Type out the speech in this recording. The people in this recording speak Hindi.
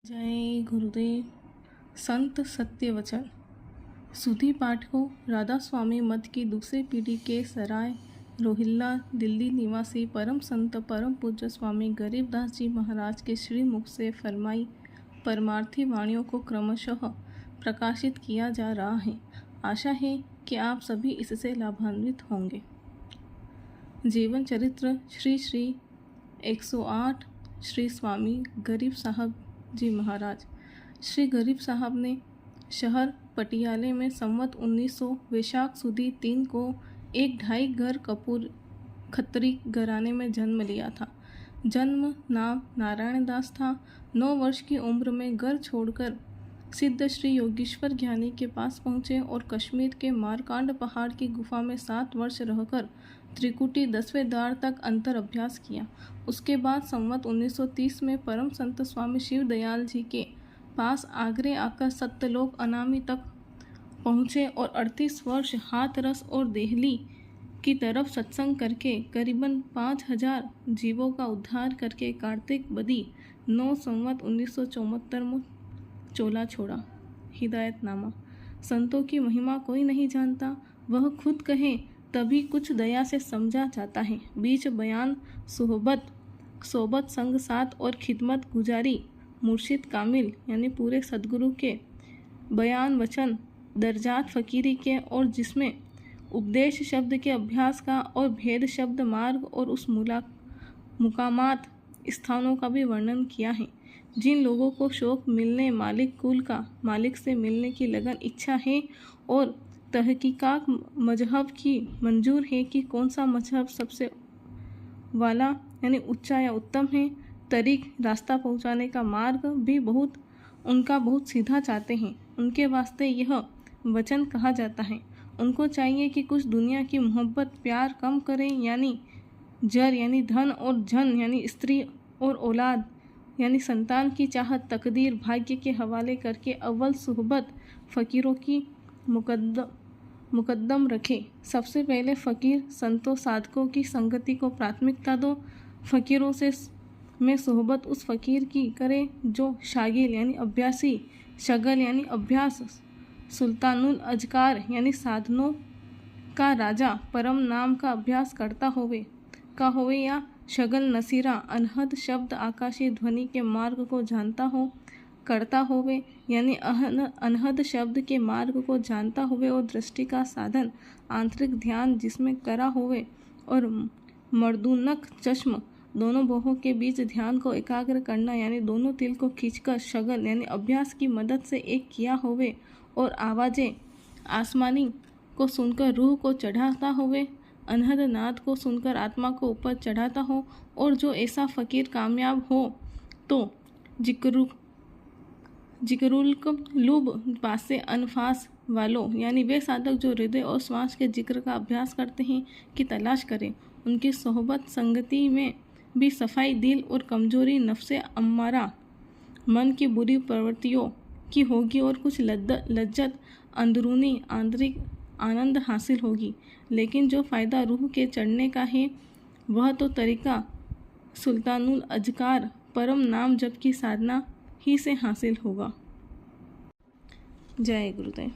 जय गुरुदेव। संत सत्यवचन। सुधी पाठकों, राधा स्वामी मठ की दूसरी पीढ़ी के सराय रोहिल्ला दिल्ली निवासी परम संत परम पूज्य स्वामी गरीबदास जी महाराज के श्री मुख से फरमाई परमार्थी वाणियों को क्रमशः प्रकाशित किया जा रहा है। आशा है कि आप सभी इससे लाभान्वित होंगे। जीवन चरित्र श्री श्री 108 श्री स्वामी गरीब साहब जी महाराज। श्री गरीब साहब ने शहर पटियाले में संवत 1900 वैशाख सुदी 3 को एक ढाई घर कपूर खत्री घराने में जन्म लिया था। जन्म नाम नारायण दास था। 9 वर्ष की उम्र में घर छोड़कर सिद्ध श्री योगेश्वर ज्ञानी के पास पहुँचे और कश्मीर के मारकांड पहाड़ की गुफा में 7 वर्ष रहकर त्रिकुटी 10वें द्वार तक अंतर अभ्यास किया। उसके बाद संवत 1930 में परम संत स्वामी शिव दयाल जी के पास आगरे आकर सत्यलोक अनामी तक पहुँचे और 38 वर्ष हाथरस और देहली की तरफ सत्संग करके करीबन 5000 जीवों का उद्धार करके कार्तिक बदी 9 संवत 1974 में चोला छोड़ा। हिदायतनामा। संतों की महिमा कोई नहीं जानता, वह खुद कहे तभी कुछ दया से समझा जाता है। बीच बयान सोबत संग साथ और खिदमत गुजारी मुर्शिद कामिल यानी पूरे सदगुरु के बयान वचन दर्जात फकीरी के और जिसमें उपदेश शब्द के अभ्यास का और भेद शब्द मार्ग और उस मुकामात स्थानों का भी वर्णन किया है। जिन लोगों को शौक मिलने मालिक कुल का मालिक से मिलने की लगन इच्छा है और तहकीकात मजहब की मंजूर है कि कौन सा मजहब सबसे वाला यानी ऊंचा या उत्तम है, तरीक रास्ता पहुंचाने का मार्ग भी बहुत सीधा चाहते हैं, उनके वास्ते यह वचन कहा जाता है। उनको चाहिए कि कुछ दुनिया की मोहब्बत प्यार कम करें, यानी जर यानी धन और जन यानी स्त्री और औलाद यानी संतान की चाहत तकदीर भाग्य के हवाले करके अव्वल सुहबत फ़कीरों की मुकद्दम रखे। सबसे पहले फ़कीर संतों साधकों की संगति को प्राथमिकता दो। फ़कीरों में सोहबत उस फ़कीर की करे जो शागिल यानी अभ्यासी, शगल यानी अभ्यास, सुल्तानुल अजकार यानी साधनों का राजा परम नाम का अभ्यास करता होवे या शगल नसीरा अनहद शब्द आकाशी ध्वनि के मार्ग को जानता हो करता होवे यानी अनहद शब्द के मार्ग को जानता होवे और दृष्टि का साधन आंतरिक ध्यान जिसमें करा होवे और मर्दूनक चश्म दोनों बाहों के बीच ध्यान को एकाग्र करना यानी दोनों तिल को खींचकर शगल यानी अभ्यास की मदद से एक किया होवे और आवाज़ें आसमानी को सुनकर रूह को चढ़ाता होवे, अनहद नाद को सुनकर आत्मा को ऊपर चढ़ाता हो। और जो ऐसा फ़कीर कामयाब हो तो जिक्रुल पासे अनफास वालों यानी वे साधक जो हृदय और श्वास के जिक्र का अभ्यास करते हैं की तलाश करें। उनकी सोहबत संगति में भी सफाई दिल और कमजोरी नफ्से अम्मारा मन की बुरी प्रवृत्तियों की होगी और कुछ लज्जत अंदरूनी आंतरिक आनंद हासिल होगी। लेकिन जो फ़ायदा रूह के चढ़ने का है वह तो तरीका सुल्तानुल अजकार परम नाम जप की साधना ही से हासिल होगा। जय गुरुदेव।